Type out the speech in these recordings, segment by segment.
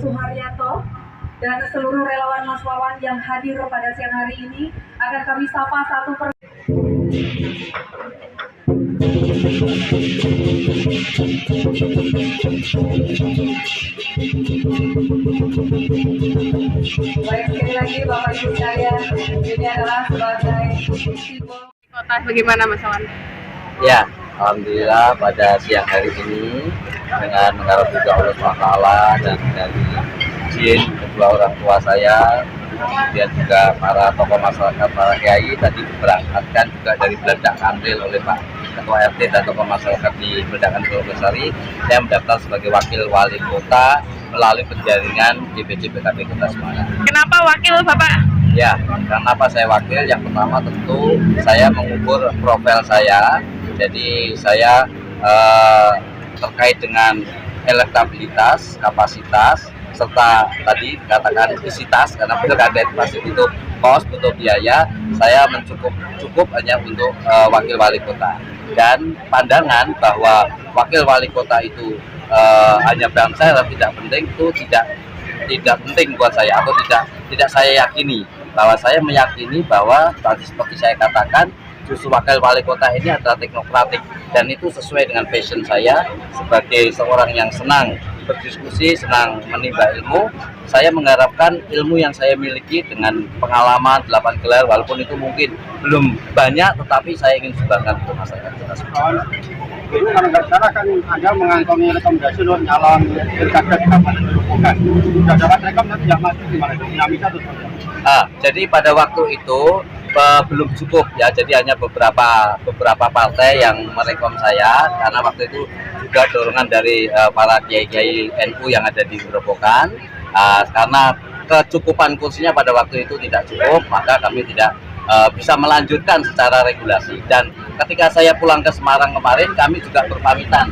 Suharyanto dan seluruh relawan Mas Wawan yang hadir pada siang hari ini akan kami sapa satu per Baik, sekali lagi Bapak Ibu sekalian, ini adalah sebagai simbol kota. Bagaimana Mas Wawan? Ya, alhamdulillah pada siang hari ini dengan mengharap juga Allah SWT dan dari izin kedua orang tua saya, kemudian juga para tokoh masyarakat, para kiai tadi diberangkatkan juga dari Beledak Kantil oleh Pak Ketua RT dan tokoh masyarakat di Beledakan Purwosari. Saya mendaftar sebagai wakil wali kota melalui penjaringan DPC PKB Kota Semarang. Kenapa wakil Bapak? Ya, kenapa saya wakil? Yang pertama tentu saya mengukur profil saya. Jadi saya terkait dengan elektabilitas, kapasitas, serta tadi katakan isitas, karena pilkada itu pasti butuh kos, butuh biaya. Saya cukup hanya untuk wakil wali kota. Dan pandangan bahwa wakil wali kota itu hanya bangsa dan tidak penting, itu tidak penting buat saya, atau tidak saya yakini. Bahwa saya meyakini bahwa tadi seperti saya katakan, justru wakil wali kota ini adalah teknokratik, dan itu sesuai dengan passion saya sebagai seorang yang senang berdiskusi, senang menimba ilmu. Saya mengharapkan ilmu yang saya miliki dengan pengalaman 8 gelar, walaupun itu mungkin belum banyak, tetapi saya ingin sumbangkan untuk masyarakat kita semua. Ini kalau nggak salah kan Anda mengantongi rekomendasi untuk nyalon pilkada di Kabupaten Gerobokan. Sudah dapat rekam nanti yang maju gimana itu dinamika atau seperti apa? Jadi pada waktu itu belum cukup ya, jadi hanya beberapa partai yang merekom saya, karena waktu itu juga dorongan dari para kiai-kiai NU yang ada di Gerobokan. Karena kecukupan kursinya pada waktu itu tidak cukup, maka kami tidak bisa melanjutkan secara regulasi. Dan ketika saya pulang ke Semarang kemarin, kami juga berpamitan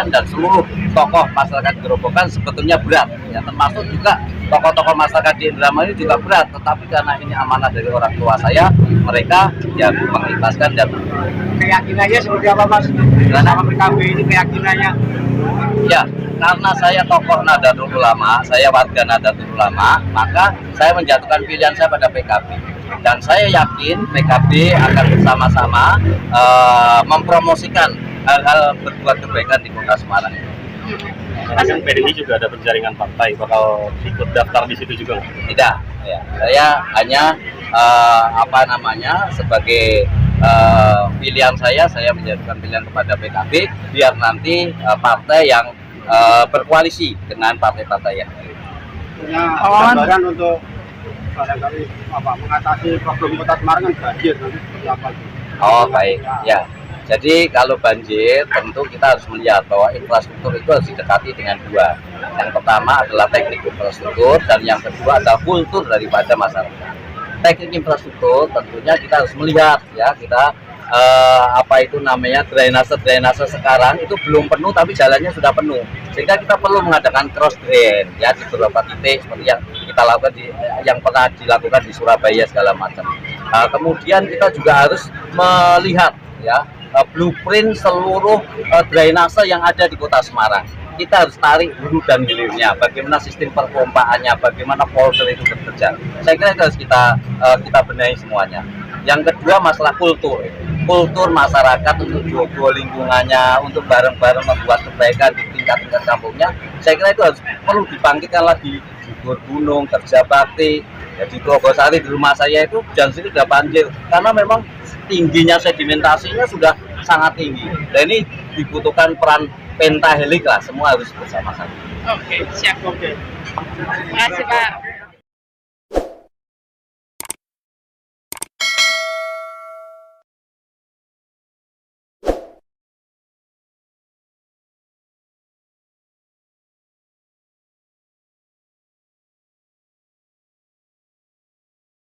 dan seluruh tokoh masyarakat Gerobokan sebetulnya berat ya, termasuk juga tokoh-tokoh masyarakat di Indramayu juga berat, tetapi karena ini amanah dari orang tua saya, mereka ya mengikhlaskan. Dan keyakinannya seperti apa Mas? Sama PKB ini keyakinannya? Ya, karena saya tokoh Nahdlatul Ulama, saya warga Nahdlatul Ulama, maka saya menjatuhkan pilihan saya pada PKB. Dan saya yakin PKB akan bersama-sama mempromosikan hal-hal berbuat kebaikan di Kota Semarang. Kan PDI juga ada penjaringan partai, bakal ikut daftar di situ juga? Tidak, ya. Saya hanya sebagai pilihan saya menjadikan pilihan kepada PKB biar nanti partai yang berkoalisi dengan partai-partai yang lain. Punya gambaran untuk barangkali mengatasi problem kota Semarang kan banjir nanti seperti apa? Oh baik, ya. Jadi kalau banjir tentu kita harus melihat bahwa infrastruktur itu harus didekati dengan dua. Yang pertama adalah teknik infrastruktur dan yang kedua adalah kultur daripada masyarakat. Teknik infrastruktur tentunya kita harus melihat ya kita drainase sekarang itu belum penuh tapi jalannya sudah penuh sehingga kita perlu mengadakan cross drain ya di beberapa titik seperti yang kita lakukan yang pernah dilakukan di Surabaya segala macam. Kemudian kita juga harus melihat ya blueprint seluruh drainase yang ada di Kota Semarang. Kita harus tarik hulu dan hilirnya, bagaimana sistem perpompaannya, bagaimana polder itu bekerja. Saya kira itu harus kita benahi semuanya. Yang kedua masalah kultur masyarakat untuk jogo lingkungannya, untuk bareng-bareng membuat kebaikan di tingkat kampungnya. Saya kira itu harus perlu dibangkitkan lagi di Gunung, Kerja Bakti, ya, di Grogosari di rumah saya itu dan sini sudah banjir karena memang tingginya sedimentasinya sudah sangat tinggi. Dan ini dibutuhkan peran pentahelik lah, semua harus bersama-sama. Oke, siap. Terima kasih Pak.